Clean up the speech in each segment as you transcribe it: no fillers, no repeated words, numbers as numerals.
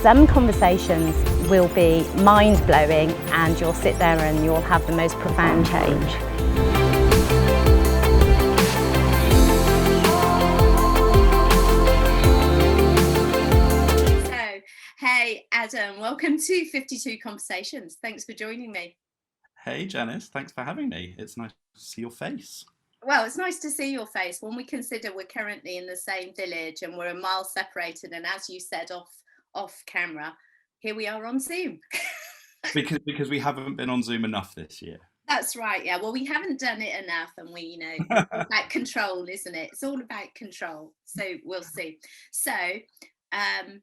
Some conversations will be mind-blowing and you'll sit there and you'll have the most profound change. So, hey Adam, welcome to 52 Conversations. Thanks for joining me. Hey Janice, thanks for having me. It's nice to see your face. Well, it's nice to see your face when we consider we're currently in the same village and we're a mile separated, and as you said off camera, here we are on Zoom. Because we haven't been on Zoom enough this year. That's right, yeah. Well, we haven't done it enough, and it's all about control, isn't it? It's all about control. So we'll see. So I'm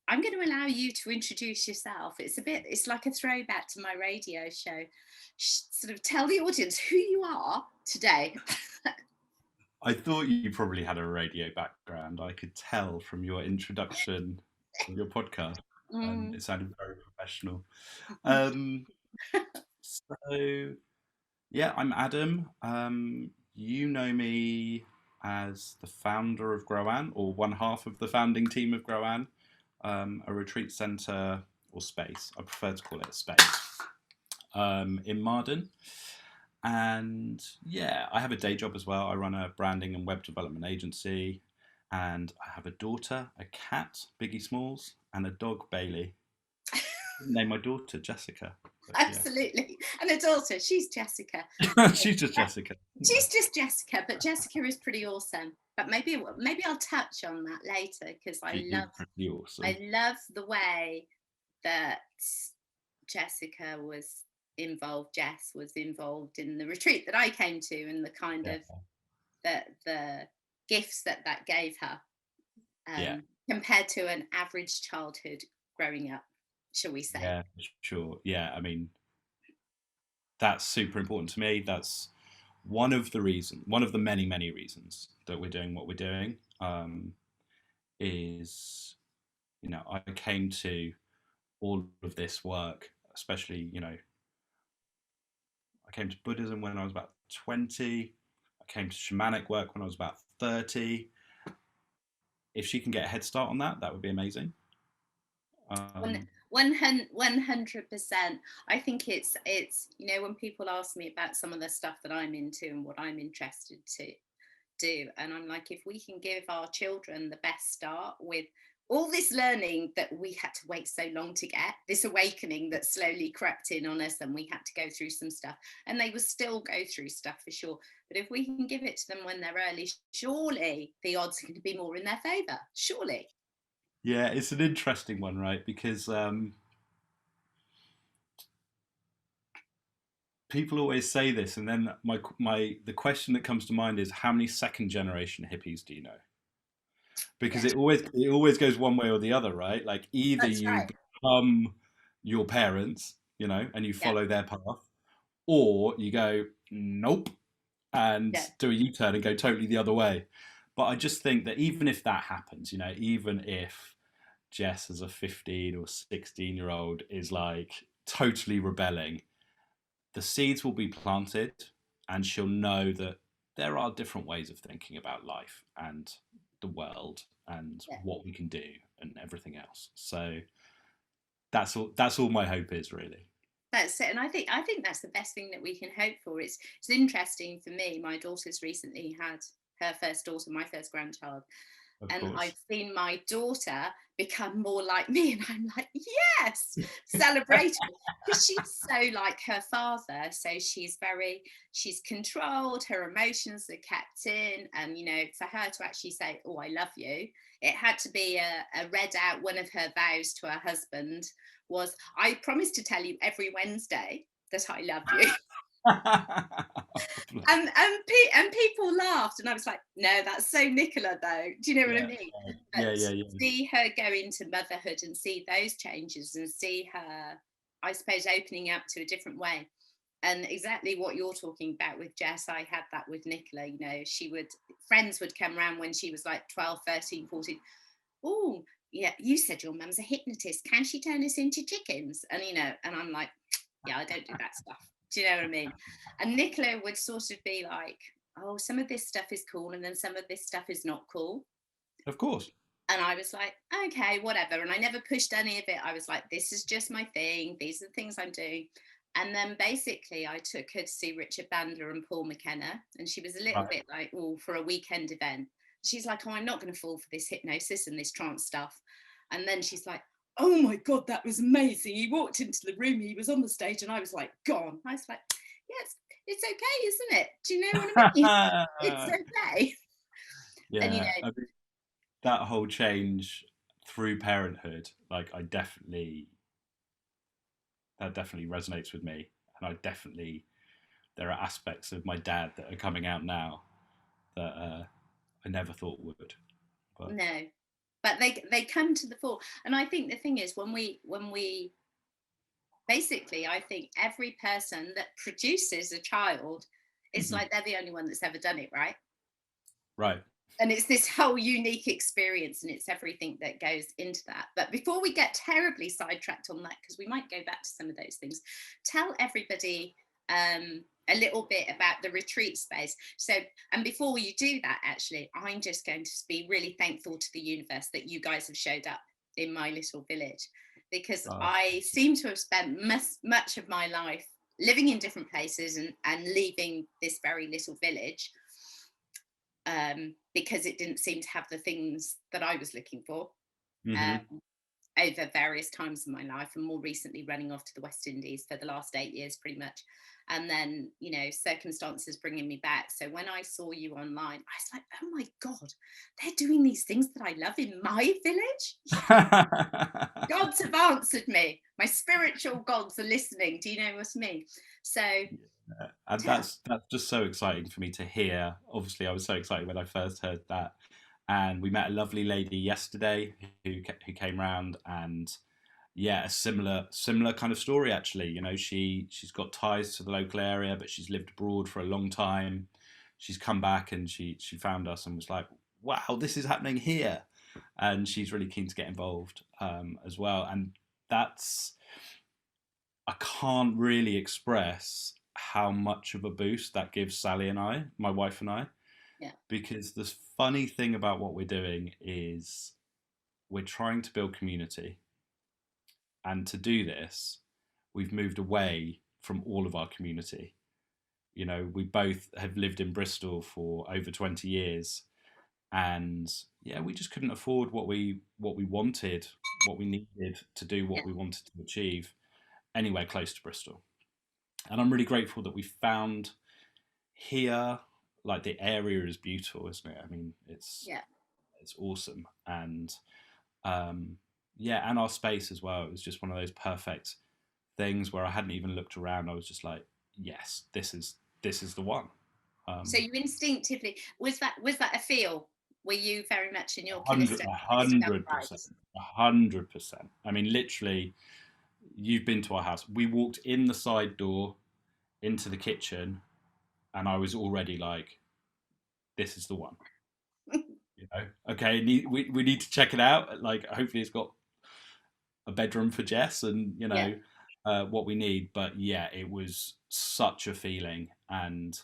going to allow you to introduce yourself. It's like a throwback to my radio show. Sort of tell the audience who you are today. I thought you probably had a radio background. I could tell from your introduction of your podcast. It sounded very professional. So, yeah, I'm Adam. You know me as the founder of Growan, or one half of the founding team of Growan, a retreat centre or space. I prefer to call it a space in Marden. And yeah, I have a day job as well. I run a branding and web development agency, and I have a daughter, a cat, Biggie Smalls, and a dog, Bailey. Name my daughter Jessica. Absolutely. And a daughter, she's Jessica. She's just Jessica. She's just Jessica, but Jessica is pretty awesome. But maybe I'll touch on that later, because I love the way that Jessica was involved. Jess was involved in the retreat that I came to, and the kind of the gifts that gave her compared to an average childhood growing up, shall we say. Yeah, sure. Yeah, I mean, that's super important to me. That's one of the many, many reasons that we're doing what we're doing. Is, I came to all of this work, especially, I came to Buddhism when I was about 20. I came to shamanic work when I was about 30. If she can get a head start on that, that would be amazing. 100%. I think it's when people ask me about some of the stuff that I'm into and what I'm interested to do, and I'm like, if we can give our children the best start with all this learning that we had to wait so long to get, this awakening that slowly crept in on us, and we had to go through some stuff, and they will still go through stuff for sure, but if we can give it to them when they're early, surely the odds are going to be more in their favour, surely. Yeah, it's an interesting one, right? Because people always say this, and then the question that comes to mind is, how many second generation hippies do you know? Because it always goes one way or the other, right? Like either become your parents, and you follow their path, or you go nope and do a U-turn and go totally the other way. But I just think that even if that happens, even if Jess as a 15 or 16-year-old is like totally rebelling, the seeds will be planted, and she'll know that there are different ways of thinking about life and the world and what we can do and everything else. So that's all my hope is, really. That's it. And I think that's the best thing that we can hope for. It's interesting for me. My daughter's recently had her first daughter, my first grandchild. And I've seen my daughter become more like me, and I'm like, yes, celebrating, because she's so like her father. So she's controlled, her emotions are kept in, and for her to actually say, oh, I love you, it had to be a read out. One of her vows to her husband was, I promise to tell you every Wednesday that I love you. and people laughed, and I was like, no, that's so Nicola though, do you know what I mean? But see her go into motherhood and see those changes, and see her, I suppose, opening up to a different way. And exactly what you're talking about with Jess, I had that with Nicola. Friends would come around when she was like 12, 13, 14. Oh yeah, you said your mum's a hypnotist, can she turn us into chickens? And and I'm like, yeah, I don't do that stuff. Do you know what I mean? And Nicola would sort of be like, oh, some of this stuff is cool, and then some of this stuff is not cool. Of course. And I was like, okay, whatever. And I never pushed any of it. I was like, this is just my thing. These are the things I'm doing. And then basically I took her to see Richard Bandler and Paul McKenna. And she was a little bit like, oh, for a weekend event. She's like, oh, I'm not going to fall for this hypnosis and this trance stuff. And then she's like, oh my God, that was amazing. He walked into the room, he was on the stage, and I was like, gone. I was like, yes, it's okay, isn't it? Do you know what I mean? It's okay. Yeah, and I mean, that whole change through parenthood, like that definitely resonates with me, and there are aspects of my dad that are coming out now that I never thought would. But no, but they come to the fore. And I think the thing is, when we basically, I think every person that produces a child, it's like they're the only one that's ever done it, right? Right. And it's this whole unique experience, and it's everything that goes into that. But before we get terribly sidetracked on that, because we might go back to some of those things, tell everybody a little bit about the retreat space. So, and before you do that, actually, I'm just going to be really thankful to the universe that you guys have showed up in my little village, because I seem to have spent much of my life living in different places and leaving this very little village, because it didn't seem to have the things that I was looking for. Over various times in my life, and more recently running off to the West Indies for the last 8 years pretty much, and then circumstances bringing me back. So when I saw you online, I was like, oh my God, they're doing these things that I love in my village. Gods have answered me. My spiritual gods are listening. Do you know what I mean? So and that's just so exciting for me to hear. Obviously I was so excited when I first heard that, and we met a lovely lady yesterday who came round, and yeah, a similar kind of story actually. She's got ties to the local area, but she's lived abroad for a long time. She's come back and she found us and was like, wow, this is happening here, and she's really keen to get involved as well. And that's, I can't really express how much of a boost that gives Sally and I, my wife and I. Yeah. Because the funny thing about what we're doing is we're trying to build community. And to do this, we've moved away from all of our community. We both have lived in Bristol for over 20 years. And yeah, we just couldn't afford what we wanted, what we needed to do what we wanted to achieve anywhere close to Bristol. And I'm really grateful that we found here. Like, the area is beautiful, isn't it? I mean, it's awesome. And and our space as well. It was just one of those perfect things where I hadn't even looked around. I was just like, yes, this is the one. So you instinctively, was that a feel? Were you very much in your 100%. 100%. I mean, literally, you've been to our house. We walked in the side door into the kitchen, and I was already like, this is the one. Okay, we need to check it out. Like, hopefully it's got a bedroom for Jess and what we need. But yeah, it was such a feeling. And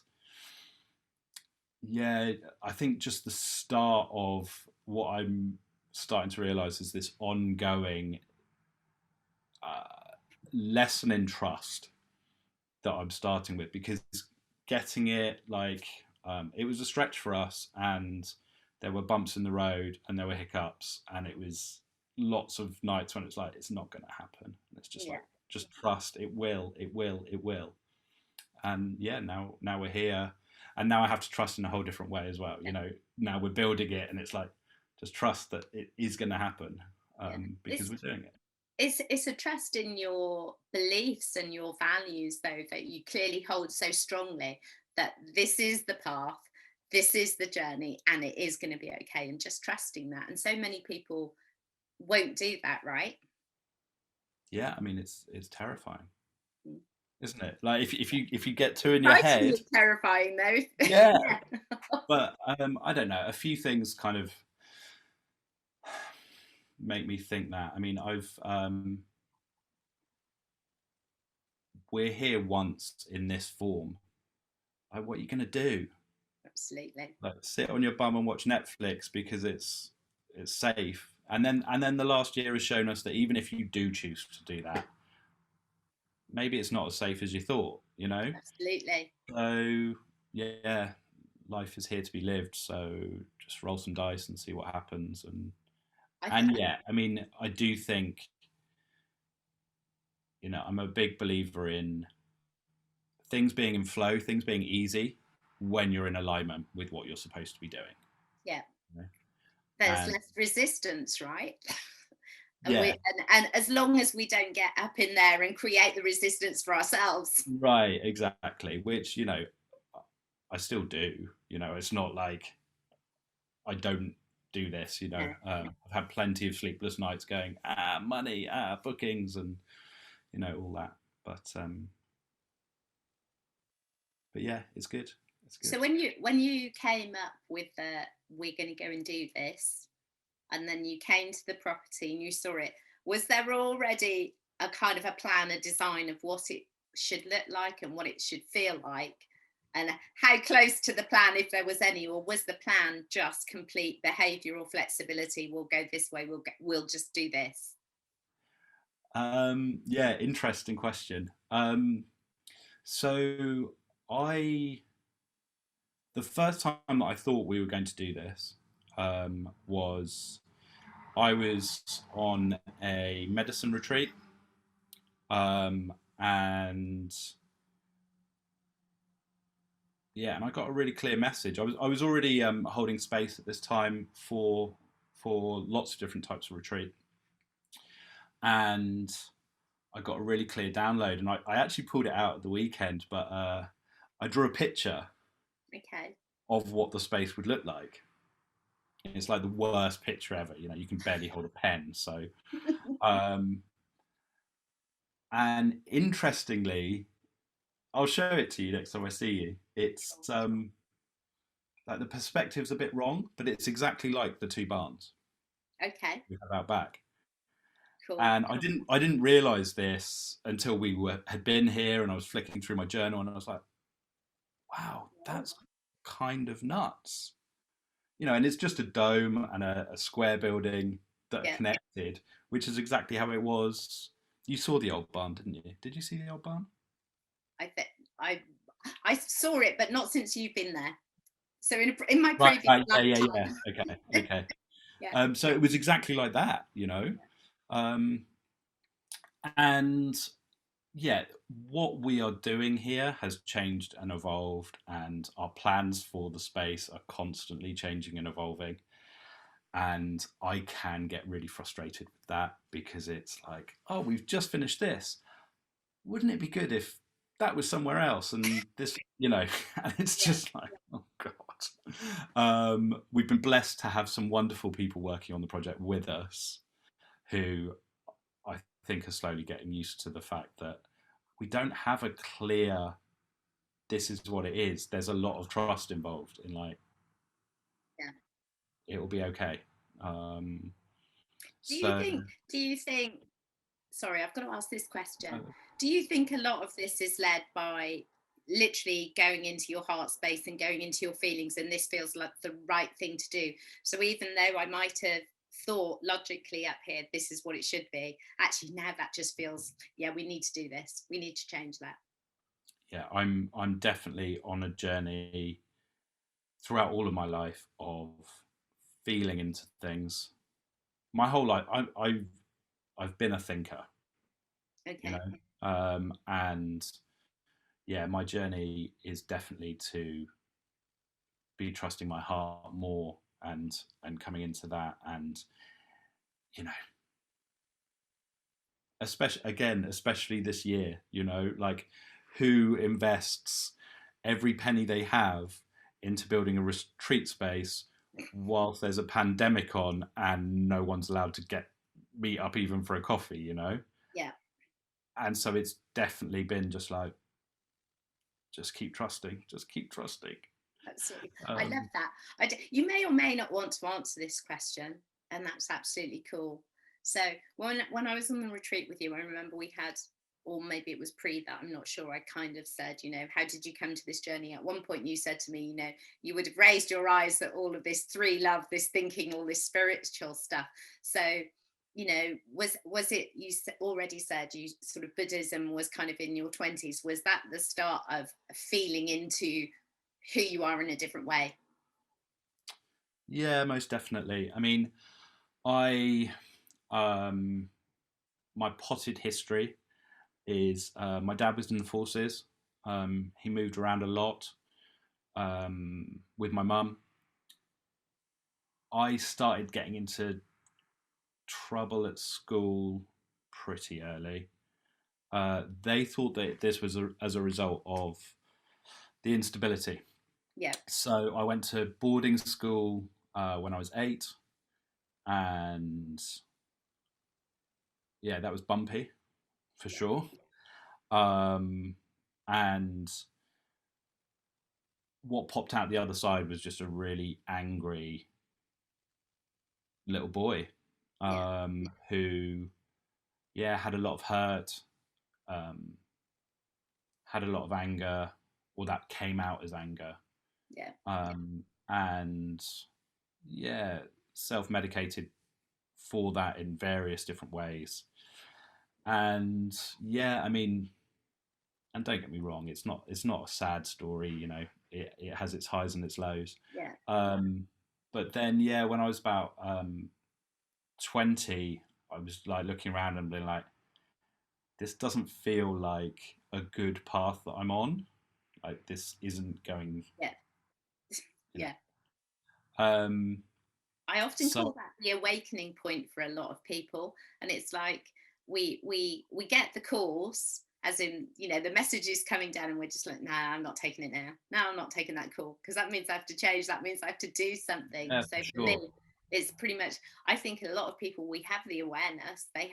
yeah, I think just the start of what I'm starting to realize is this ongoing lesson in trust that I'm starting with, because getting it, like, it was a stretch for us, and there were bumps in the road and there were hiccups, and it was lots of nights when it's like, it's not going to happen. And it's just like, just trust, it will. And yeah, now we're here, and now I have to trust in a whole different way as well. Now we're building it, and it's like, just trust that it is going to happen, because we're doing it. It's a trust in your beliefs and your values, though, that you clearly hold so strongly, that this is the path, this is the journey, and it is going to be okay, and just trusting that. And so many people won't do that, right? Yeah, I mean, it's terrifying, isn't it? Like, if you get two in your head, terrifying though. Yeah. But I don't know, a few things kind of make me think that. I mean, we're here once in this form. Like, what are you going to do? Absolutely. Like, sit on your bum and watch Netflix because it's it's safe. And then the last year has shown us that even if you do choose to do that, maybe it's not as safe as you thought, you know? Absolutely. So yeah, life is here to be lived. So just roll some dice and see what happens. And yeah, I mean, I do think, you know, I'm a big believer in things being in flow, things being easy when you're in alignment with what you're supposed to be doing. Yeah. You know? There's less resistance, right? Yeah. And as long as we don't get up in there and create the resistance for ourselves. Right, exactly. Which, you know, I still do. You know, it's not like I don't do this, you know. I've had plenty of sleepless nights going, money, bookings, and, you know, all that. But yeah, it's good. It's good. So when you came up with the we're going to go and do this, and then you came to the property and you saw it, was there already a kind of a plan, a design of what it should look like and what it should feel like, and how close to the plan, if there was any, or was the plan just complete behavioural flexibility? We'll go this way. We'll just do this. Yeah, interesting question. So the first time that I thought we were going to do this was I was on a medicine retreat, and yeah, and I got a really clear message. I was already holding space at this time for lots of different types of retreat, and I got a really clear download, and I actually pulled it out at the weekend, but I drew a picture of what the space would look like. It's like the worst picture ever. You know, you can barely hold a pen. So, and interestingly, I'll show it to you next time I see you. It's like the perspective's a bit wrong, but it's exactly like the two barns we have out back. Cool. And I didn't realize this until had been here, and I was flicking through my journal, and I was like, wow, that's kind of nuts. You know, and it's just a dome and a square building that are connected, which is exactly how it was. You saw the old barn, didn't you? Did you see the old barn? I saw it, but not since you've been there. So in my previous lifetime. Okay. Yeah. So it was exactly like that, you know, and yeah, what we are doing here has changed and evolved, and our plans for the space are constantly changing and evolving. And I can get really frustrated with that, because it's like, oh, we've just finished this. Wouldn't it be good if that was somewhere else? And this, you know, and it's just like, oh God. We've been blessed to have some wonderful people working on the project with us, who I think are slowly getting used to the fact that we don't have a clear, this is what it is. There's a lot of trust involved in, like, it will be okay. Do you think, sorry, I've got to ask this question. Do you think a lot of this is led by literally going into your heart space and going into your feelings, and this feels like the right thing to do? So even though I might have thought logically up here, this is what it should be, actually now that just feels, yeah, we need to do this. We need to change that. Yeah, I'm definitely on a journey throughout all of my life of feeling into things. My whole life, I've been a thinker. You know, and yeah, my journey is definitely to be trusting my heart more, and coming into that, and, you know, especially this year, you know, like, who invests every penny they have into building a retreat space whilst there's a pandemic on and no one's allowed to meet up even for a coffee, you know? Yeah. And so it's definitely been just like, just keep trusting. Absolutely. I love that. You may or may not want to answer this question, and that's absolutely cool. So when I was on the retreat with you, I remember we had or maybe it was pre that, I'm not sure, I kind of said, you know, how did you come to this journey? At one point you said to me, you know, you would have raised your eyes at all of this three love, this thinking, all this spiritual stuff. So, you know, was it, you already said you sort of, Buddhism was kind of in your 20s. Was that the start of feeling into who you are in a different way? Yeah, most definitely. I mean, I my potted history is my dad was in the forces. He moved around a lot with my mum. I started getting into trouble at school pretty early. They thought that this was as a result of the instability. Yeah. So I went to boarding school when I was 8, and yeah, that was bumpy for sure. And what popped out the other side was just a really angry little boy who, yeah, had a lot of hurt, um, had a lot of anger, or that came out as anger. Yeah. And yeah, self-medicated for that in various different ways. And yeah, I mean, and don't get me wrong, it's not a sad story, you know. It has its highs and its lows. Yeah. But then yeah, when I was about 20, I was like looking around and being like, this doesn't feel like a good path that I'm on. Like this isn't going. Yeah. You know. Yeah. I often So call that the awakening point for a lot of people, and it's like we get the course, as in, you know, the message is coming down, and we're just like, nah, I'm not taking it now. No, I'm not taking that call, because that means I have to change. That means I have to do something. yeah, So for for me, sure. it's pretty much, I think a lot of people, we have the awareness, they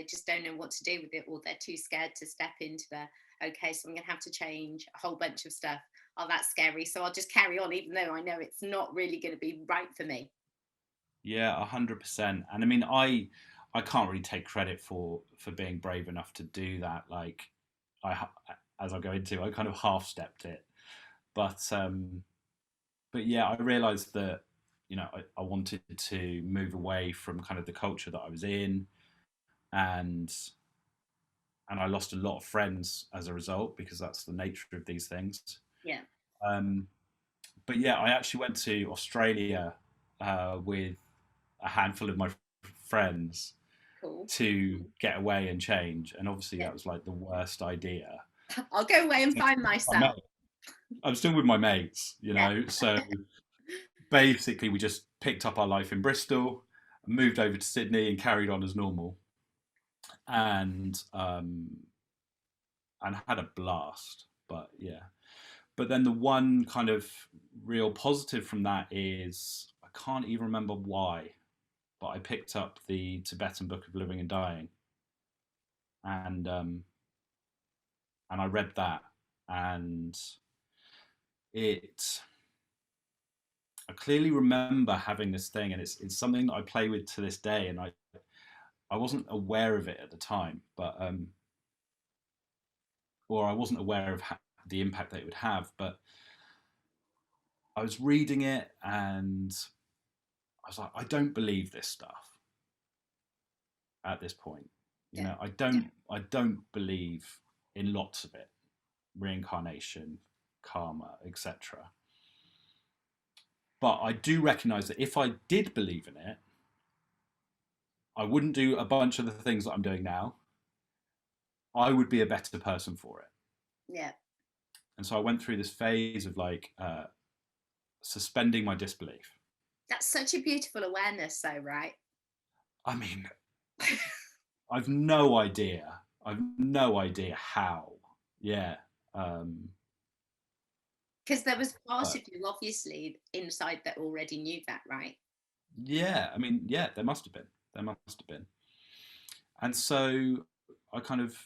just don't know what to do with it, or they're too scared to step into the, okay, so I'm gonna have to change a whole bunch of stuff. Oh, that's scary, so I'll just carry on, even though I know it's not really going to be right for me. Yeah, 100%. And I mean, I can't really take credit for being brave enough to do that. Like, I as I go into, I kind of half stepped it, but yeah, I realised that, you know, I wanted to move away from kind of the culture that I was in, and I lost a lot of friends as a result, because that's the nature of these things. Yeah. Um, but yeah, I actually went to Australia with a handful of my friends Cool. to get away and change, and obviously Yeah. that was like the worst idea. I'll go away and find myself. I'm still with my mates, you Yeah. know. So basically, we just picked up our life in Bristol, moved over to Sydney, and carried on as normal, and had a blast. But yeah, but then the one kind of real positive from that is I can't even remember why, but I picked up the Tibetan Book of Living and Dying, and I read that, and it. I clearly remember having this thing, and it's something that I play with to this day, and I wasn't aware of it at the time, but or I wasn't aware of the impact that it would have, but I was reading it and I was like, I don't believe this stuff at this point. You Yeah. know, I don't believe in lots of it, reincarnation, karma, etc. But I do recognize that if I did believe in it, I wouldn't do a bunch of the things that I'm doing now. I would be a better person for it. Yeah. And so I went through this phase of like suspending my disbelief. That's such a beautiful awareness, though, right? I mean, I've no idea. I've no idea how. Yeah. Because there was part of you, obviously, inside that already knew that, right? Yeah. I mean, yeah, there must have been. There must have been. And so I kind of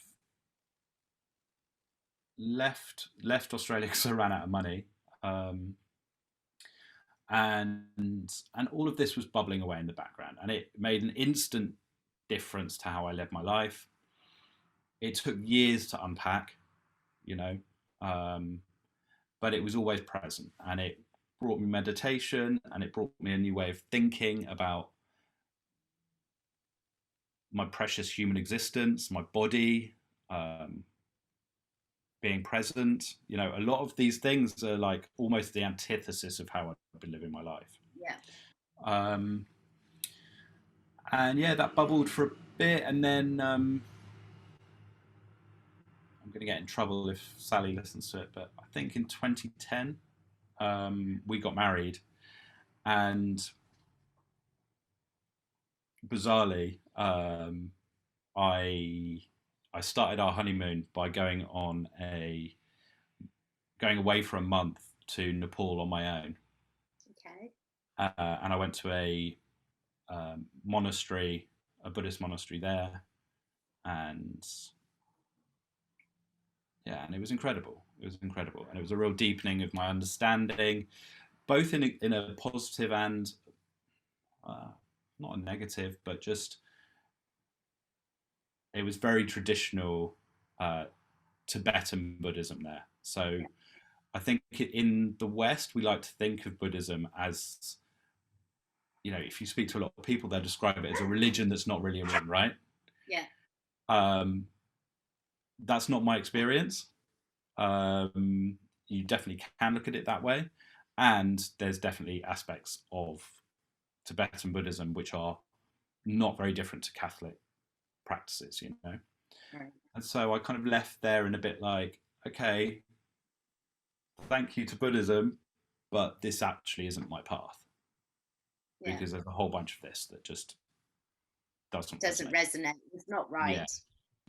left Australia because I ran out of money. And all of this was bubbling away in the background, and it made an instant difference to how I led my life. it took years to unpack, you know, but it was always present, and it brought me meditation, and it brought me a new way of thinking about my precious human existence, my body, being present. You know, a lot of these things are like almost the antithesis of how I've been living my life. Yeah. And yeah, that bubbled for a bit, and then I'm going to get in trouble if Sally listens to it, but I think in 2010 we got married, and bizarrely, I started our honeymoon by going away for a month to Nepal on my own. Okay. And I went to a monastery, a Buddhist monastery there, and yeah, and it was incredible. It was incredible, and it was a real deepening of my understanding, both in a positive and not a negative, but just it was very traditional Tibetan Buddhism there. So I think in the West we like to think of Buddhism as, you know, if you speak to a lot of people, they'll describe it as a religion that's not really a religion, right? Yeah. That's not my experience. You definitely can look at it that way, and there's definitely aspects of Tibetan Buddhism which are not very different to Catholic practices, you know. Right. And so I kind of left there in a bit like, okay, thank you to Buddhism, but this actually isn't my path. Yeah. Because there's a whole bunch of this that just doesn't resonate. It's not right.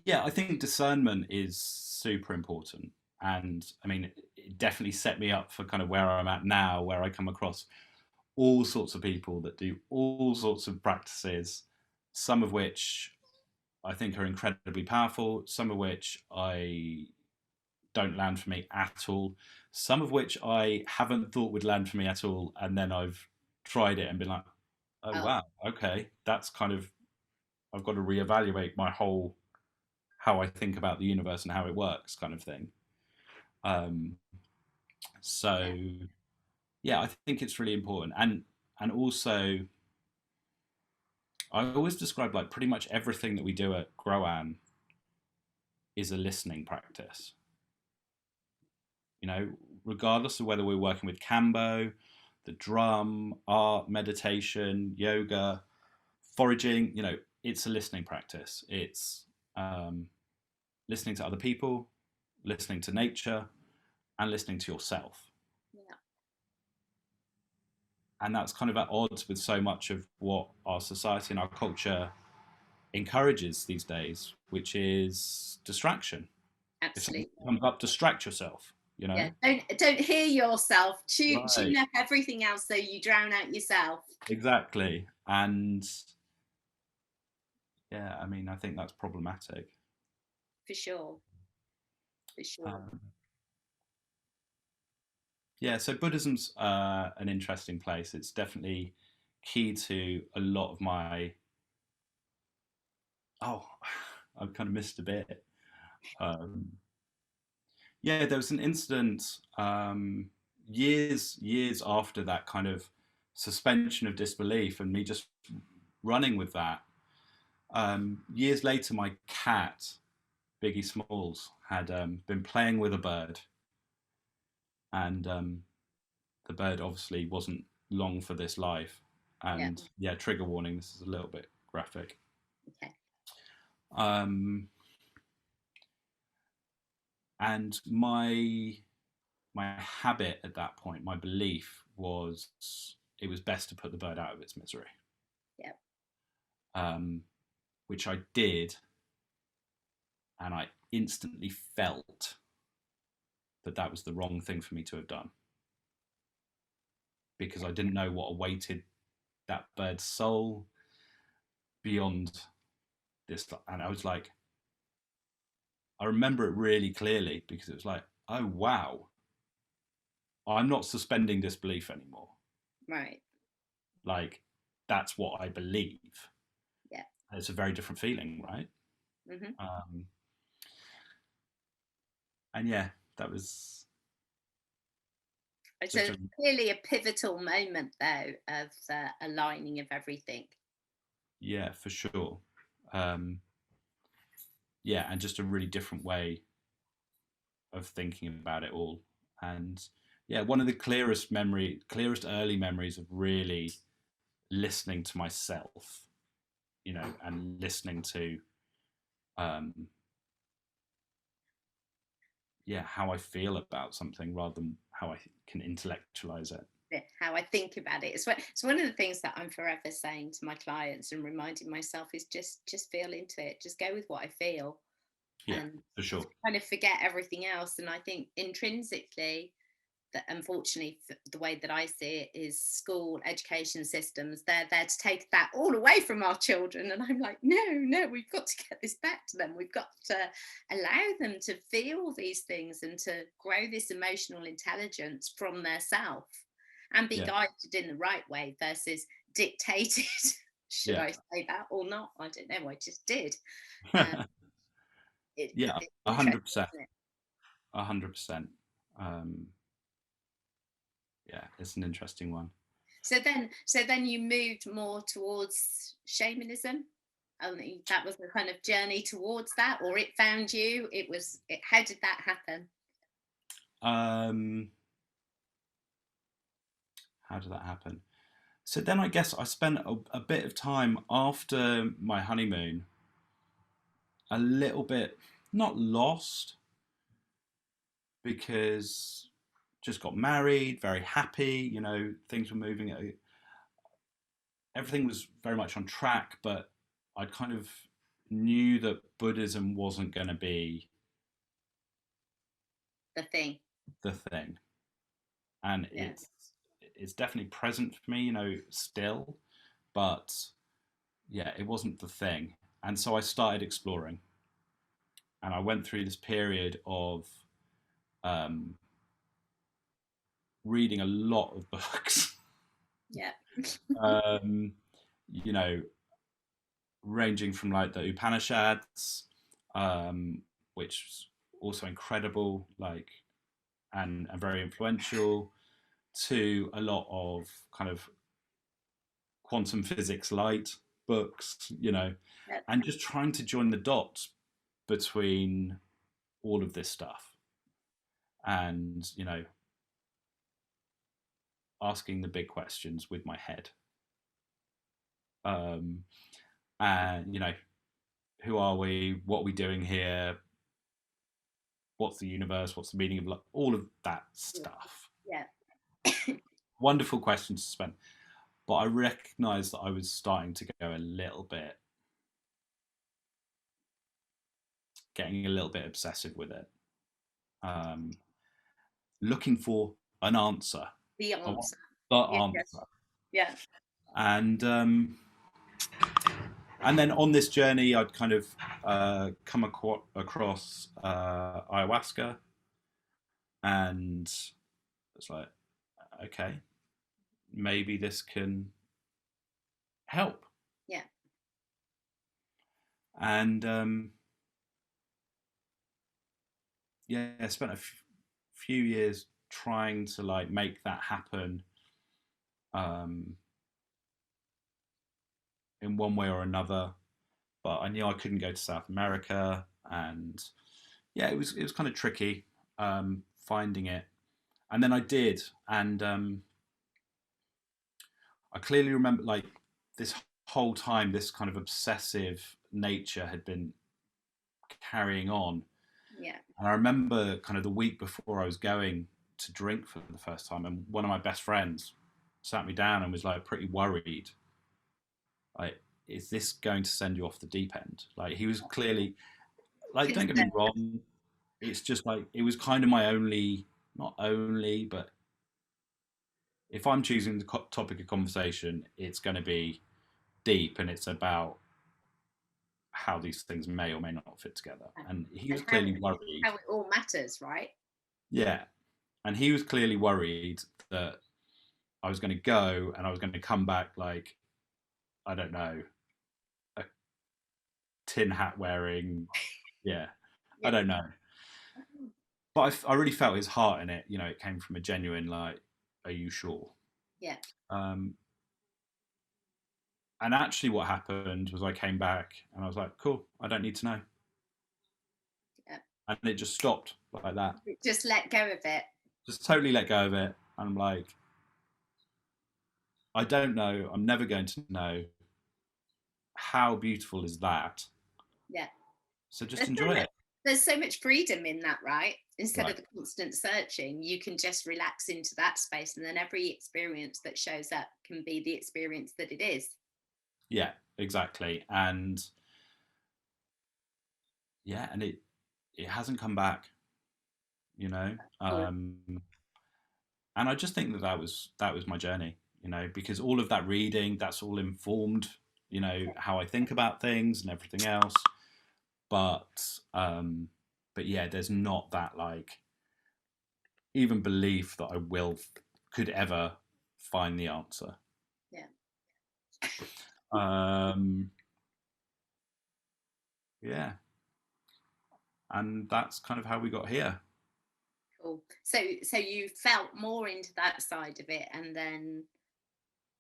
Yeah, I think discernment is super important. And I mean, it definitely set me up for kind of where I'm at now, where I come across all sorts of people that do all sorts of practices, some of which I think are incredibly powerful, some of which I don't land for me at all, some of which I haven't thought would land for me at all, and then I've tried it and been like, oh wow, okay, that's kind of, I've got to reevaluate my whole, how I think about the universe and how it works kind of thing. So yeah, I think it's really important. And also, I always describe like pretty much everything that we do at Growan is a listening practice. You know, regardless of whether we're working with Kambo, the drum, art, meditation, yoga, foraging, you know, it's a listening practice. It's listening to other people, listening to nature, and listening to yourself. Yeah. And that's kind of at odds with so much of what our society and our culture encourages these days, which is distraction. Absolutely. If something comes up, distract yourself. You know, don't hear yourself. Tune up everything else so you drown out yourself. Exactly. And yeah, I mean, I think that's problematic. For sure. Yeah, so Buddhism's an interesting place. It's definitely key to a lot of my. Oh, I've kind of missed a bit. Yeah, there was an incident years after that kind of suspension of disbelief and me just running with that. Years later, my cat, Biggie Smalls, had been playing with a bird, and the bird obviously wasn't long for this life. And yeah, trigger warning, this is a little bit graphic. Okay. And my habit at that point, my belief was it was best to put the bird out of its misery. Yeah. Which I did, and I instantly felt that was the wrong thing for me to have done, because I didn't know what awaited that bird's soul beyond this. And I was like, I remember it really clearly, because it was like, oh wow, I'm not suspending disbelief anymore. Right. Like, that's what I believe. Yeah. It's a very different feeling, right? Mm-hmm. and yeah, that was So just a, clearly a pivotal moment, though, of aligning of everything. yeah, for sure. Um, yeah, and just a really different way of thinking about it all. And yeah, one of the clearest early memories of really listening to myself, you know, and listening to, um, yeah, how I feel about something rather than how I can intellectualize it. How I think about it. It's one of the things that I'm forever saying to my clients and reminding myself is just feel into it, just go with what I feel, Yeah, and for sure. kind of forget everything else. And I think intrinsically, that unfortunately the way that I see it is school education systems, they're there to take that all away from our children, and I'm like, no, we've got to get this back to them. We've got to allow them to feel these things and to grow this emotional intelligence from their self and be Yeah, guided in the right way versus dictated. Should yeah, I say that or not? I don't know, I just did. um, yeah, it's interesting, 100%, isn't it? 100%. Yeah, it's an interesting one. So then you moved more towards shamanism. That was the kind of journey towards that, or it found you. How did that happen? Um, how did that happen? So then I guess I spent a bit of time after my honeymoon, a little bit not lost because just got married, very happy, you know, things were moving, everything was very much on track, but I kind of knew that Buddhism wasn't going to be The thing. the thing. And Yeah. it's definitely present for me, you know, still, but yeah, it wasn't the thing. And so I started exploring, and I went through this period of um, reading a lot of books. Yeah. um, you know, ranging from like the Upanishads, um, which is also incredible, like and very influential, to a lot of kind of quantum physics light books, you know, Yeah. and just trying to join the dots between all of this stuff, and you know, asking the big questions with my head. Um, and you know, who are we? What are we doing here? What's the universe? What's the meaning of life? All of that stuff. Yeah. Wonderful questions to spend. But I recognised that I was starting to go getting a little bit obsessive with it, um, looking for an answer. The I want answer. the Yeah. answer, Yeah. and then on this journey, I'd kind of come across ayahuasca, and it's like, okay, maybe this can help. Yeah. And yeah, I spent a few years trying to like make that happen, um, in one way or another. But I knew I couldn't go to South America, and yeah, it was kind of tricky, finding it. And then I did, and I clearly remember like this whole time, this kind of obsessive nature had been carrying on. Yeah. And I remember kind of the week before I was going to drink for the first time, and one of my best friends sat me down and was like pretty worried. Like, is this going to send you off the deep end? Like, he was clearly like, don't get me wrong, it's just like it was kind of my only, not only, but if I'm choosing the topic of conversation, it's going to be deep, and it's about how these things may or may not fit together. And he was And how clearly worried. how it all matters, right? Yeah. And he was clearly worried that I was going to go and I was going to come back like, I don't know, a tin hat wearing. Yeah. I Yeah. don't know. but I really felt his heart in it. You know, it came from a genuine like, "Are you sure?" Yeah. Um, and actually, what happened was I came back and I was like, "Cool, I don't need to know," Yeah. and it just stopped like that. Just let go of it. Just totally let go of it. And I'm like, I don't know. I'm never going to know. How beautiful is that? Yeah. So just There's enjoy it. there's so much freedom in that, right? Instead of Right. the constant searching, you can just relax into that space, and then every experience that shows up can be the experience that it is. Yeah, exactly. And yeah, and it hasn't come back, you know. Cool. And I just think that that was my journey, you know, because all of that reading, that's all informed, you know, how I think about things and everything else. But but yeah, there's not that like even belief that I will could ever find the answer. Yeah. Um, yeah, and that's kind of how we got here. Cool. So you felt more into that side of it, and then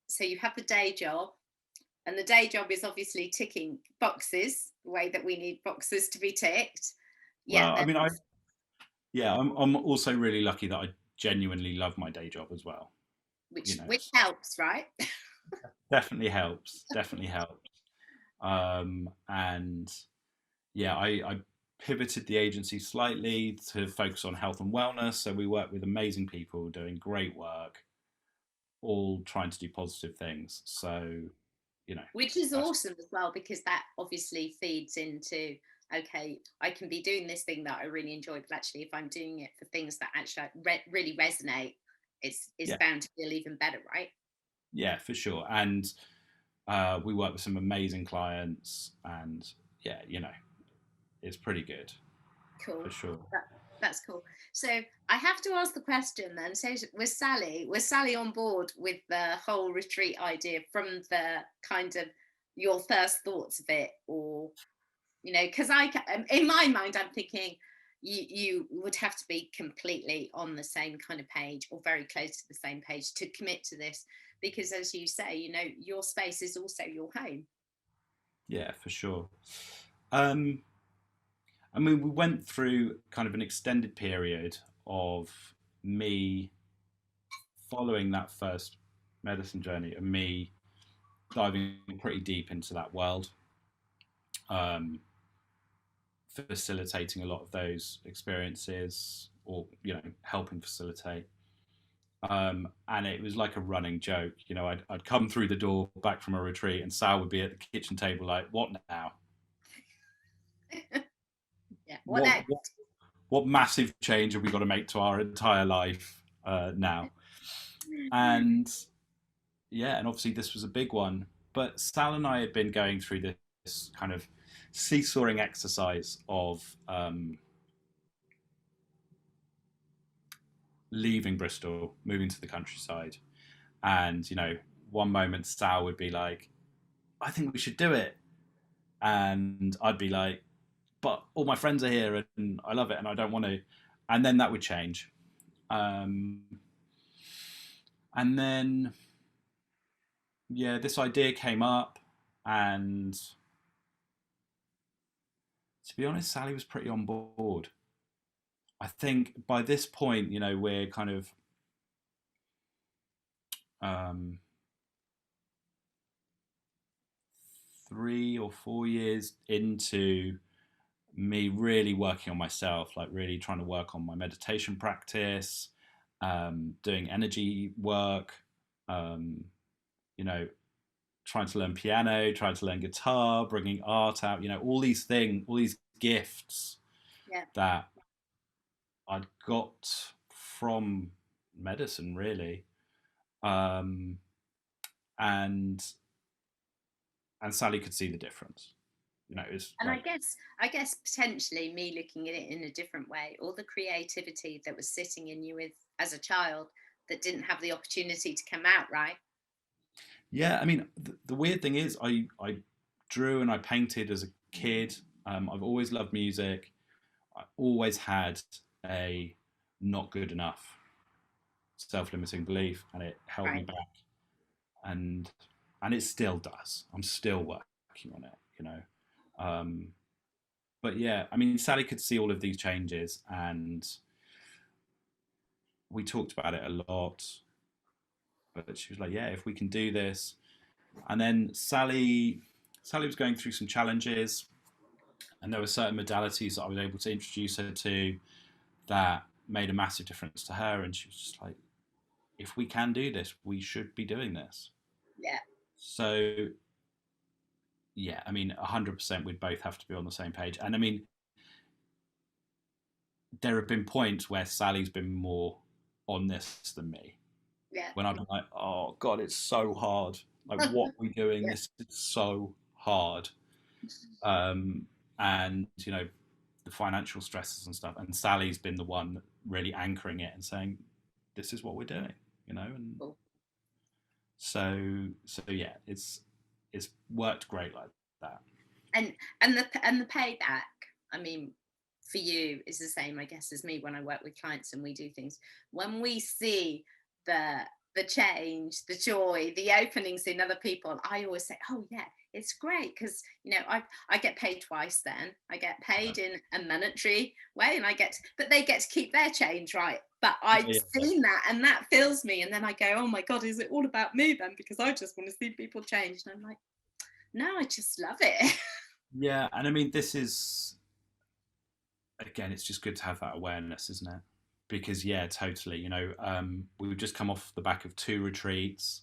so you have the day job, and the day job is obviously ticking boxes the way that we need boxes to be ticked. Yeah. Well, I mean, I'm also really lucky that I genuinely love my day job as well. You know, Which helps, right? definitely helps. Definitely helps. And yeah, I pivoted the agency slightly to focus on health and wellness. So we work with amazing people doing great work, all trying to do positive things. So, you know, Which is that's awesome as well, because that obviously feeds into, okay, I can be doing this thing that I really enjoy, but actually if I'm doing it for things that actually really resonate, it's yeah, bound to feel even better, right? yeah, for sure. And we work with some amazing clients, and yeah, you know, it's pretty good Cool. for sure. That's cool. So I have to ask the question then. So was Sally on board with the whole retreat idea from the kind of your first thoughts of it, or because in my mind I'm thinking you would have to be completely on the same kind of page or very close to the same page to commit to this, because as you say, your space is also your home. Yeah, for sure. Um, I mean, we went through kind of an extended period of me following that first medicine journey and me diving pretty deep into that world, um, facilitating a lot of those experiences or, you know, helping facilitate. And it was like a running joke. You know, I'd come through the door back from a retreat and Sal would be at the kitchen table like, what now? Yeah, what What, next? what, what massive change have we got to make to our entire life now? And yeah, and obviously this was a big one. But Sal and I had been going through this kind of seesawing exercise of leaving Bristol, moving to the countryside. And, you know, one moment Sal would be like, I think we should do it. And I'd be like, but all my friends are here and I love it and I don't want to. And then that would change. Um, and then, yeah, this idea came up. And to be honest, Sally was pretty on board. I think by this point, you know, we're kind of um, 3 or 4 years into me really working on myself, like really trying to work on my meditation practice, doing energy work, um, you know, trying to learn piano, trying to learn guitar, bringing art out, you know, all these things, all these gifts Yeah. that I'd got from medicine, really. Um, and and Sally could see the difference. You know, it was And like, I guess potentially me looking at it in a different way, all the creativity that was sitting in you with as a child that didn't have the opportunity to come out, right? yeah. I mean, the weird thing is, I drew and I painted as a kid. I've always loved music. I always had a not good enough self-limiting belief, and it held me back, and it still does. I'm still working on it, you know. But yeah, I mean, Sally could see all of these changes, and we talked about it a lot. But she was like, "Yeah, if we can do this." And then Sally was going through some challenges, and there were certain modalities that I was able to introduce her to that made a massive difference to her. And she was just like, "If we can do this, we should be doing this." Yeah. So yeah, I mean, 100% we'd both have to be on the same page. And I mean, there have been points where Sally's been more on this than me. Yeah. When I've been like, "Oh God, it's so hard. Like, what are we doing? Yeah. This is so hard." And you know, the financial stresses and stuff. And Sally's been the one really anchoring it and saying, "This is what we're doing," you know. And cool. so yeah, it's worked great like that. And the payback, I mean, for you is the same, I guess, as me when I work with clients and we do things. When we see the change, the joy, the openings in other people, I always say, "Oh yeah, it's great," because you know I get paid twice. Then I get paid in a monetary way, and but they get to keep their change, right? But I've seen that, and that fills me. And then I go, "Oh my God, is it all about me then?" Because I just want to see people change, and I'm like, no, I just love it. Yeah, and I mean, this is, again, it's just good to have that awareness, isn't it? Because yeah, totally. You know, we've just come off the back of 2 retreats.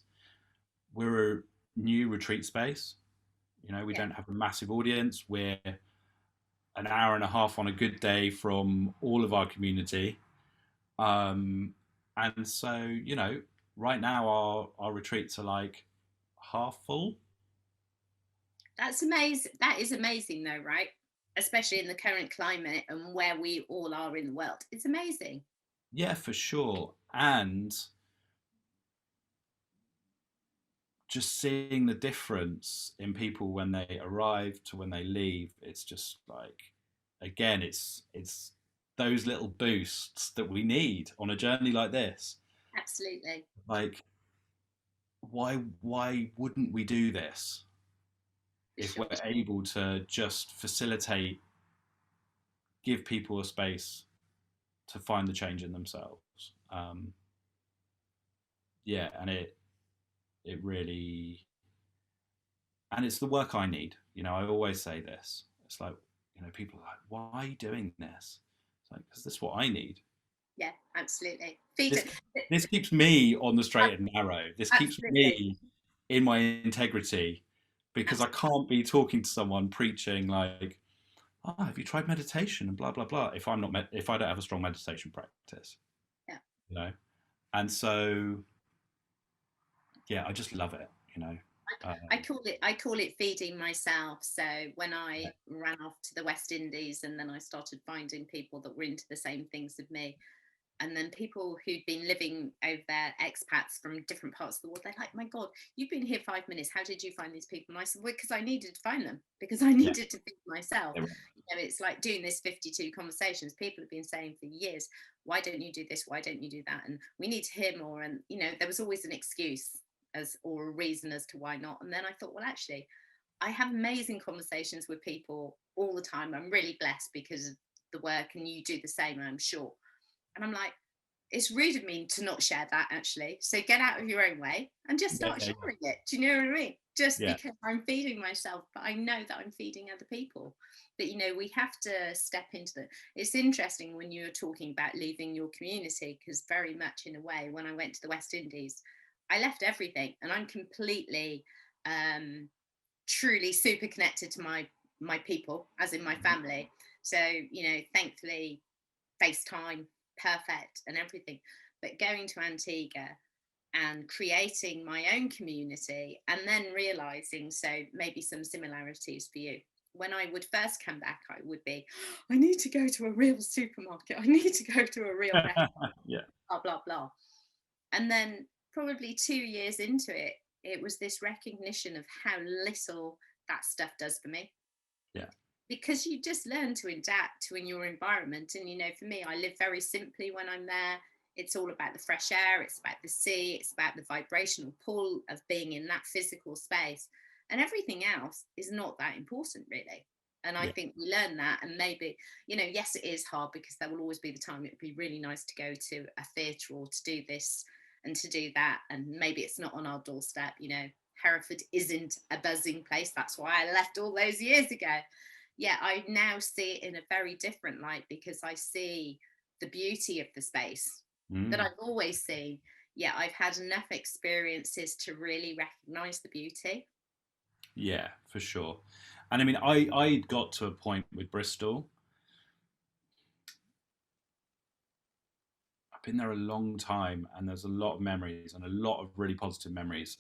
We're a new retreat space. You know, we don't have a massive audience. We're an hour and a half on a good day from all of our community. And so, you know, right now our retreats are like half full. That's amazing. That is amazing though, right? Especially in the current climate and where we all are in the world. It's amazing. Yeah, for sure. And just seeing the difference in people when they arrive to when they leave, it's just like, again, it's those little boosts that we need on a journey like this. Absolutely. Like, why wouldn't we do this if we're able to just facilitate, give people a space to find the change in themselves? Yeah, and it really, and it's the work I need. You know, I always say this. It's like, you know, people are like, "Why are you doing this?" It's like, because this is what I need. Yeah, absolutely. This keeps me on the straight and narrow. This keeps Absolutely. me in my integrity, because I can't be talking to someone preaching like, "Oh, have you tried meditation?" and blah blah blah. If if I don't have a strong meditation practice, Yeah. you know, and so yeah, I just love it. You know. I call it feeding myself. So when I ran off to the West Indies, and then I started finding people that were into the same things as me, and then people who'd been living over there, expats from different parts of the world, they're like, "My God, you've been here 5 minutes. How did you find these people?" And I said, "Well, because I needed to find them, because I needed to feed myself." You know, it's like doing this 52 conversations. People have been saying for years, "Why don't you do this? Why don't you do that?" And we need to hear more. And, you know, there was always an excuse or a reason as to why not. And then I thought, well, actually, I have amazing conversations with people all the time. I'm really blessed because of the work, and you do the same, I'm sure. And I'm like, it's rude of me to not share that, actually. So get out of your own way and just start sharing it. Do you know what I mean? Just because I'm feeding myself, but I know that I'm feeding other people. But, you know, we have to step into the. It's interesting when you're talking about leaving your community, because very much in a way, when I went to the West Indies, I left everything, and I'm completely, truly super connected to my people, as in my family. So, you know, thankfully, FaceTime, perfect, and everything. But going to Antigua and creating my own community, and then realizing, so maybe some similarities for you. When I would first come back, I would be, "I need to go to a real supermarket. I need to go to a real restaurant," blah, blah, blah. And then probably 2 years into it, it was this recognition of how little that stuff does for me. Yeah. because you just learn to adapt to in your environment. And, you know, for me, I live very simply when I'm there. It's all about the fresh air, it's about the sea, it's about the vibrational pull of being in that physical space. And everything else is not that important, really. And I Yeah. think we learn that. And maybe, you know, yes, it is hard, because there will always be the time it would be really nice to go to a theatre or to do this and to do that. And maybe it's not on our doorstep, you know. Hereford isn't a buzzing place. That's why I left all those years ago. Yeah, I now see it in a very different light, because I see the beauty of the space that I've always seen. Yeah, I've had enough experiences to really recognize the beauty. Yeah, for sure. And I mean, I got to a point with Bristol. I've been there a long time, and there's a lot of memories and a lot of really positive memories.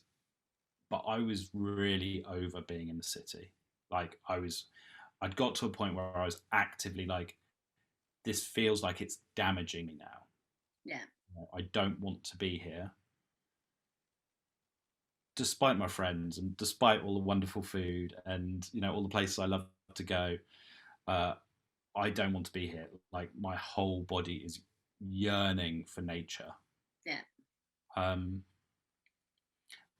But I was really over being in the city. Like I'd got to a point where I was actively like, this feels like it's damaging me now. Yeah. I don't want to be here. Despite my friends and despite all the wonderful food and, you know, all the places I love to go, uh, I don't want to be here. Like my whole body is yearning for nature. Yeah. Um,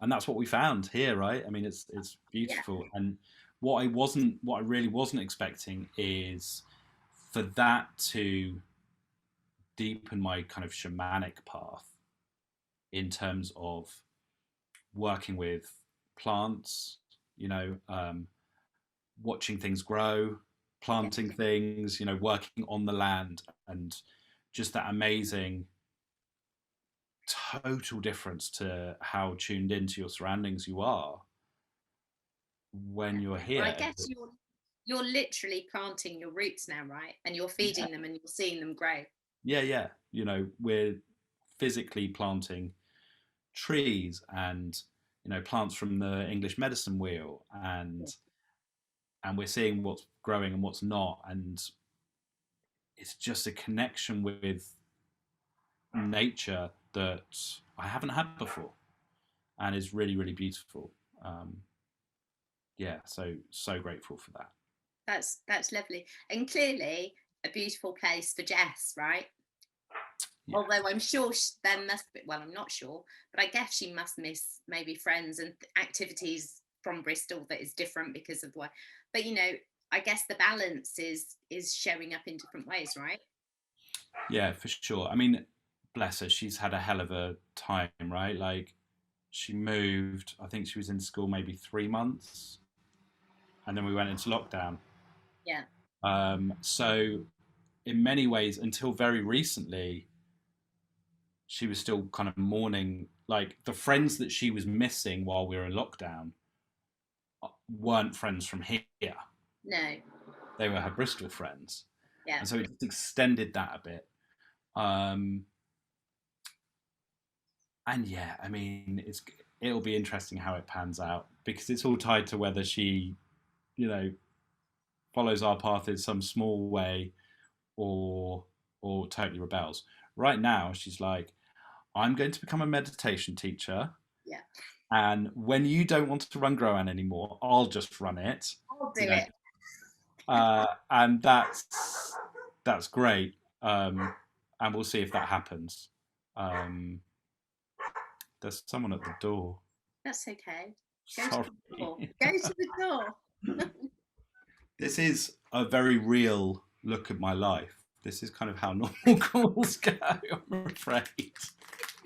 and that's what we found here, right? I mean, it's beautiful. Yeah. And what I really wasn't expecting is for that to deepen my kind of shamanic path in terms of working with plants, you know, watching things grow, Yeah. planting things, you know, working on the land, and just that amazing total difference to how tuned into your surroundings you are when you're Well, I here. guess you're literally planting your roots now, right? And you're Yeah, feeding them and you're seeing them grow. yeah, yeah. You know, we're physically planting trees and, you know, plants from the English medicine wheel, Yeah. and we're seeing what's growing and what's not, and it's just a connection with nature that I haven't had before, and is really really beautiful. Um, yeah, so grateful for that. That's lovely. And clearly a beautiful place for Jess, right? Yeah, Although I'm sure there must be, well, I'm not sure, but I guess she must miss maybe friends and activities from Bristol that is different because of the way. But, you know, I guess the balance is showing up in different ways, right? yeah, for sure. I mean, bless her, she's had a hell of a time, right? Like she moved. I think she was in school maybe 3 months, and then we went into lockdown. Yeah. So in many ways, until very recently, she was still kind of mourning. Like the friends that she was missing while we were in lockdown weren't friends from here. No. They were her Bristol friends, Yeah. and so it just extended that a bit. Um, and yeah, I mean, it'll be interesting how it pans out, because it's all tied to whether she, you know, follows our path in some small way, or totally rebels. Right now, she's like, I'm going to become a meditation teacher. Yeah. And when you don't want to run Growan anymore, I'll just run it. I'll do You know, it. and that's great. And we'll see if that happens. Um, there's someone at the door. That's okay. Go to Sorry. the door. Go to the door. This is a very real look at my life. This is kind of how normal calls go, I'm afraid.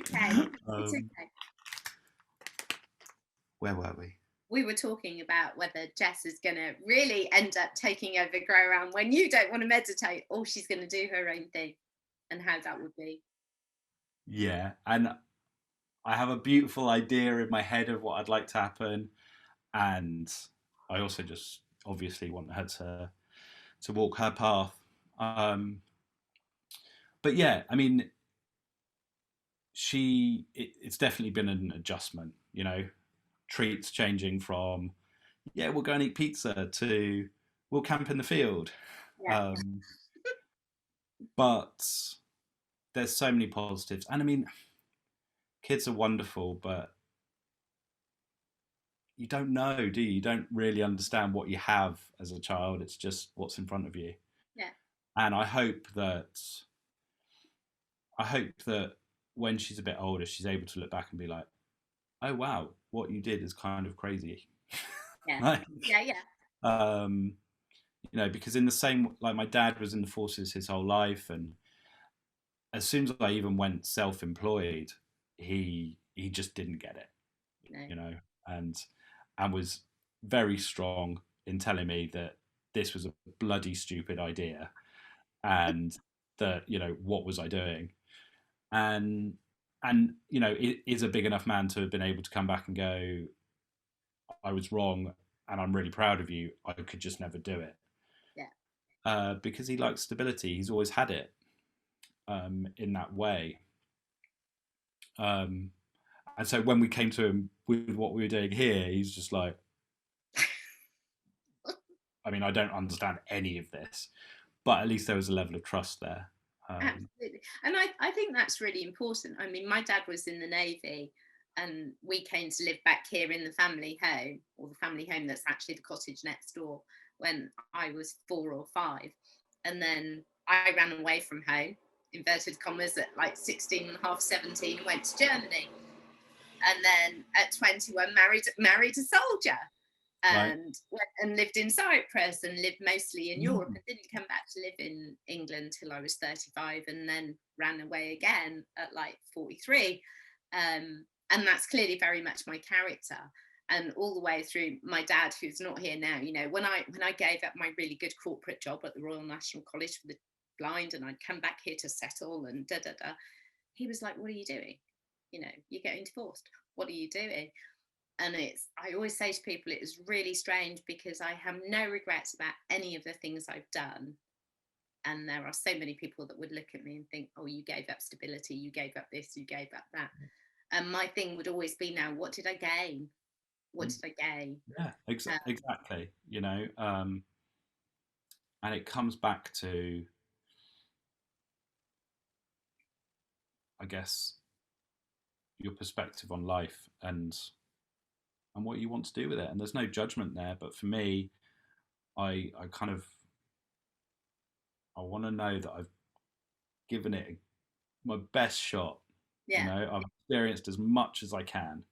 Okay. It's okay. Where were we? We were talking about whether Jess is going to really end up taking over Grow Around when you don't want to meditate, or she's going to do her own thing, and how that would be. Yeah, and I have a beautiful idea in my head of what I'd like to happen, and I also just obviously want her to walk her path. But yeah, I mean, it's definitely been an adjustment. You know, treats changing from, yeah, we'll go and eat pizza, to we'll camp in the field. Yeah. But there's so many positives, and I mean, kids are wonderful, but you don't know, do you? You don't really understand what you have as a child. It's just what's in front of you. Yeah. And I hope that when she's a bit older, she's able to look back and be like, "Oh wow, what you did is kind of crazy." Yeah. Like, Yeah. Yeah. um, because in the same, like my dad was in the forces his whole life, and as soon as I even went self-employed, he just didn't get it, No. and was very strong in telling me that this was a bloody stupid idea, and that what was I doing, and it is a big enough man to have been able to come back and go, I was wrong, and I'm really proud of you. I could just never do it. Yeah. Because he likes stability. He's always had it, in that way. And so when we came to him with what we were doing here, he's just like, I mean, I don't understand any of this, but at least there was a level of trust there. Absolutely. And I think that's really important. I mean, my dad was in the Navy, and we came to live back here in the family home, or the family home that's actually the cottage next door, when I was 4 or 5. And then I ran away from home, inverted commas, at like 16 and a half, 17, and went to Germany. And then at 21, married a soldier, Right. and lived in Cyprus, and lived mostly in Europe, and didn't come back to live in England till I was 35, and then ran away again at like 43. And that's clearly very much my character. And all the way through, my dad, who's not here now, when I gave up my really good corporate job at the Royal National College for the Blind, and I'd come back here to settle and he was like, what are you doing? You're getting divorced. What are you doing? And I always say to people, it is really strange, because I have no regrets about any of the things I've done. And there are so many people that would look at me and think, oh, you gave up stability, you gave up this, you gave up that. And my thing would always be, now, what did I gain? What did I gain? Yeah, exactly. And it comes back to, I guess, your perspective on life and what you want to do with it. And there's no judgment there. But for me, I kind of, I want to know that I've given it my best shot. Yeah. I've experienced as much as I can.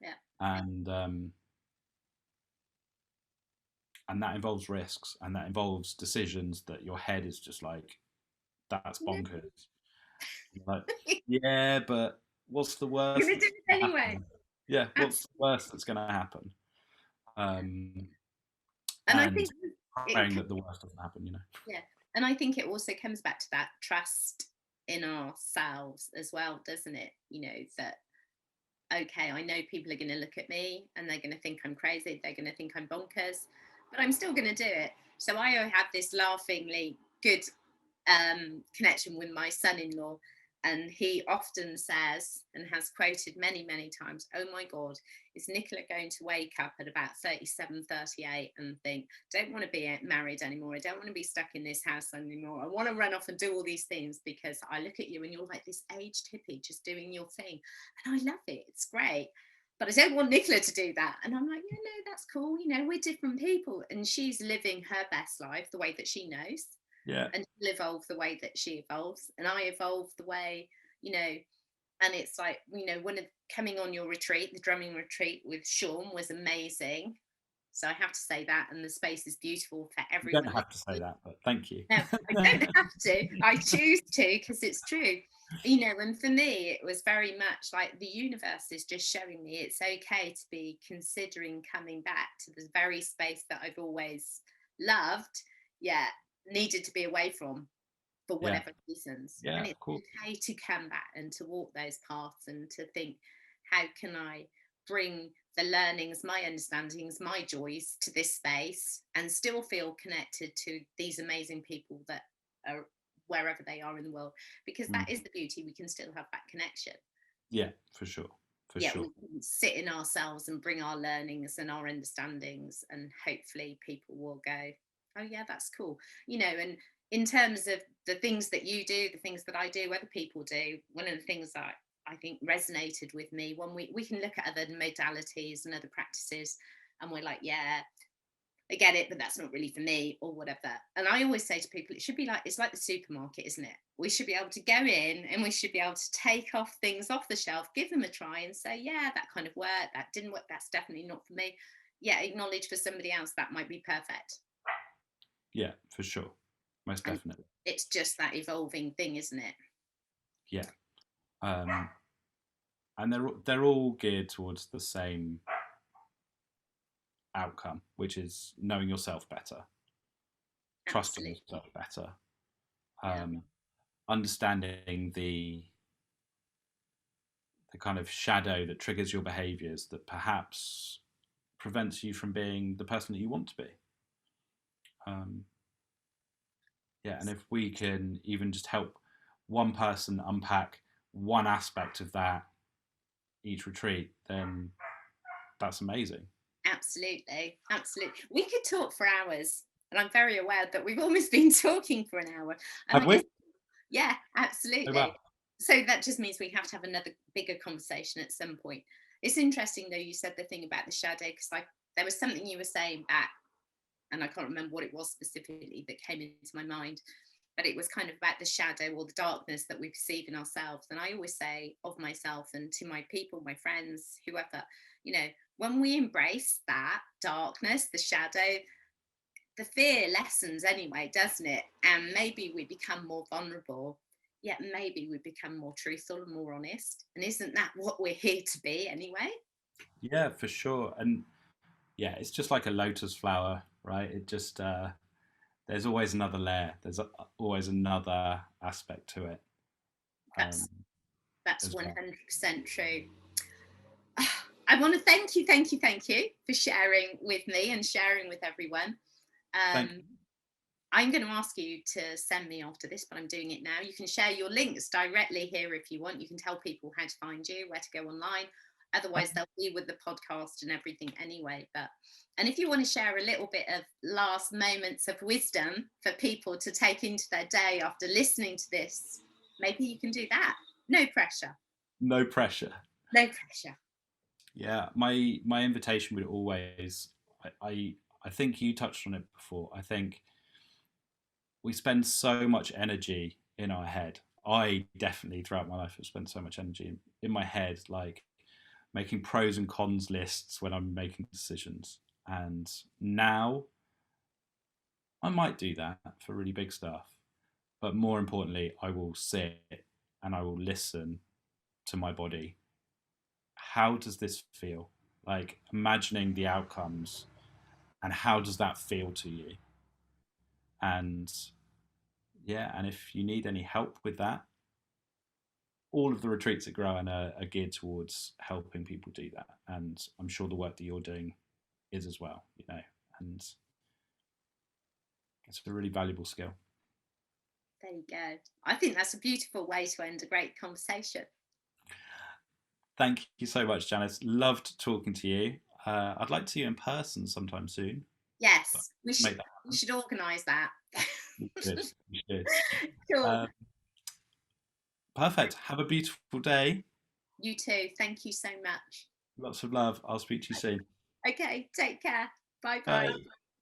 Yeah. And that involves risks, and that involves decisions that your head is just like, that's bonkers. Like, yeah, but what's the worst? You're gonna do it anyway. Happen? Yeah, what's the worst that's going to happen? And I think praying that the worst doesn't happen. Yeah, and I think it also comes back to that trust in ourselves as well, doesn't it? That, okay, I know people are going to look at me and they're going to think I'm crazy, they're going to think I'm bonkers, but I'm still going to do it. So I have this laughingly good connection with my son-in-law, and he often says, and has quoted many, many times, oh my God, is Nicola going to wake up at about 37, 38 and think, don't want to be married anymore, I don't want to be stuck in this house anymore, I want to run off and do all these things, because I look at you and you're like this aged hippie just doing your thing, and I love it, it's great, but I don't want Nicola to do that. And I'm like, yeah, no, that's cool, we're different people, and she's living her best life the way that she knows. Yeah. And she'll evolve the way that she evolves, and I evolve the way, and it's like, when coming on your retreat, the drumming retreat with Sean was amazing. So I have to say that, and the space is beautiful for everyone. You don't have to say that, but thank you. No, I don't have to. I choose to, because it's true. And for me, it was very much like the universe is just showing me it's okay to be considering coming back to the very space that I've always loved, yet needed to be away from for whatever reasons. Yeah, and it's cool. okay to come back and to walk those paths, and to think, how can I bring the learnings, my understandings, my joys to this space, and still feel connected to these amazing people that are wherever they are in the world, because that is the beauty, we can still have that connection. Yeah, for sure. We can sit in ourselves and bring our learnings and our understandings, and hopefully people will go, oh yeah, that's cool. And in terms of the things that you do, the things that I do, other people do, one of the things that I think resonated with me. When we can look at other modalities and other practices, and we're like, yeah, I get it, but that's not really for me, or whatever. And I always say to people, it should be like, it's like the supermarket, isn't it? We should be able to go in and we should be able to take off things off the shelf, give them a try and say, yeah, that kind of worked, that didn't work, that's definitely not for me. Yeah, acknowledge for somebody else that might be perfect. Yeah, for sure. Most definitely. And it's just that evolving thing, isn't it? Yeah. And they're all geared towards the same outcome, which is knowing yourself better, trusting yourself better, understanding the kind of shadow that triggers your behaviors that perhaps prevents you from being the person that you want to be. Yeah, and if we can even just help one person unpack one aspect of that each retreat, then that's amazing. Absolutely, absolutely. We could talk for hours, and I'm very aware that we've almost been talking for an hour. Have we? Yeah, absolutely. Oh, wow. So that just means we have to have another bigger conversation at some point. It's interesting though, you said the thing about the shadow, because there was something you were saying back, and I can't remember what it was specifically that came into my mind, but it was kind of about the shadow or the darkness that we perceive in ourselves. And I always say of myself and to my people, my friends, whoever, you know, when we embrace that darkness, the shadow, the fear lessens anyway, doesn't it? And maybe we become more vulnerable, yet maybe we become more truthful and more honest. And isn't that what we're here to be anyway? Yeah, for sure. And yeah, it's just like a lotus flower, right? It just there's always another layer. There's always another aspect to it. That's 100% well. true. I want to thank you for sharing with me and sharing with everyone. I'm going to ask you to send me after this, but I'm doing it now. You can share your links directly here if you want. You can tell people how to find you, where to go online. Otherwise, they'll be with the podcast and everything anyway. And if you want to share a little bit of last moments of wisdom for people to take into their day after listening to this, maybe you can do that. No pressure. No pressure. No pressure. Yeah, my invitation would always, I think you touched on it before. I think we spend so much energy in our head. I definitely throughout my life have spent so much energy in my head, like making pros and cons lists when I'm making decisions. And now I might do that for really big stuff. But more importantly, I will sit and I will listen to my body. How does this feel? Like imagining the outcomes and how does that feel to you? And yeah, and if you need any help with that, all of the retreats at Growan are geared towards helping people do that. And I'm sure the work that you're doing is as well, you know, and it's a really valuable skill. There you go. I think that's a beautiful way to end a great conversation. Thank you so much, Janice. Loved talking to you. I'd like to see you in person sometime soon. Yes, we should organise that. We should. Cool. Perfect. Have a beautiful day. You too. Thank you so much. Lots of love. I'll speak to you soon. Okay, take care. Bye-bye. Bye.